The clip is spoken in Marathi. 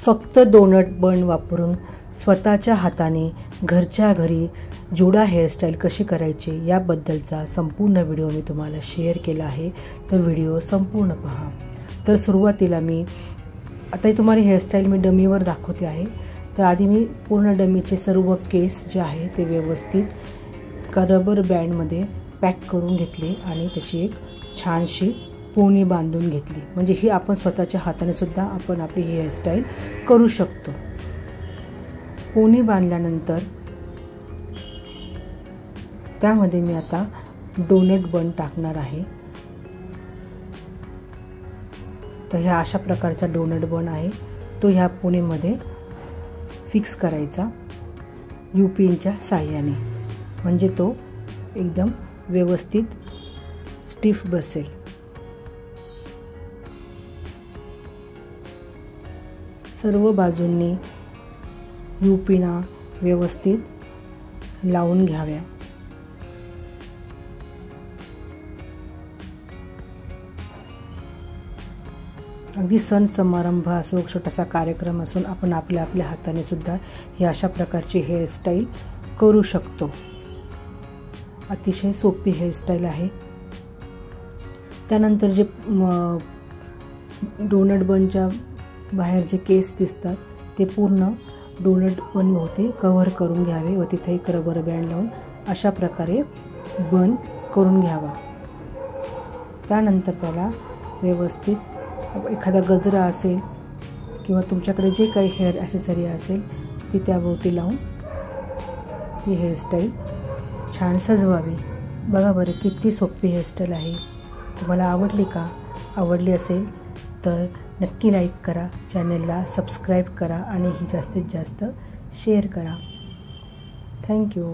फक्त डोनट बन वापरून स्वतःच्या हाताने घरच्या घरी जुडा हेअरस्टाईल कशी करायची याबद्दलचा संपूर्ण व्हिडिओ मी तुम्हाला शेअर केला आहे, तर व्हिडिओ संपूर्ण पहा। तर सुरुवातीला मी आता तुम्हाला हेअरस्टाईल मी डमीवर दाखवते आहे। तर आधी मी पूर्ण डमीचे सर्व केस जे आहे ते व्यवस्थित रबर बँडमध्ये पॅक करून घेतले आणि त्याची एक छानशी पोनी बांधून घेतली। म्हणजे ही आपण स्वतःच्या हाताने सुद्धा आपण आपली हेअरस्टाईल करू शकतो। पोनी बांधल्यानंतर त्यामध्ये मी आता डोनट बन टाकणार आहे। तर ह्या अशा प्रकारचा डोनट बन आहे, तो ह्या पोनीमध्ये फिक्स करायचा यूपिनच्या साहाय्याने, म्हणजे तो एकदम व्यवस्थित स्टिफ बसेल। सर्व बाजूंनी यूपिना व्यवस्थित लावून घ्याव्या। अगदी सण समारंभ असो, छोटासा कार्यक्रम असून आपण आपल्या हाताने सुद्धा ही अशा प्रकारची हेअरस्टाईल करू शकतो। अतिशय सोपी हेअरस्टाईल आहे। त्यानंतर जे डोनट बनच्या बाहेर जे केस दिसतात ते पूर्ण डोनट बन होते कव्हर करून घ्यावे व तिथे एक रबर बँड लावून अशा प्रकारे बन करून घ्यावा। त्यानंतर त्याला व्यवस्थित एखादा गजरा असेल किंवा तुमच्याकडे जे काही हेअर ॲक्सेसरी असेल ती त्याभोवती लावून ही हेअरस्टाईल छान सजवावी। बघा बरं किती सोपी हेअरस्टाईल आहे। तुम्हाला आवडली का? आवडली असेल तर नक्की लाईक करा, चॅनलला सबस्क्राईब करा आणि ही जास्तीत जास्त शेअर करा। थँक्यू।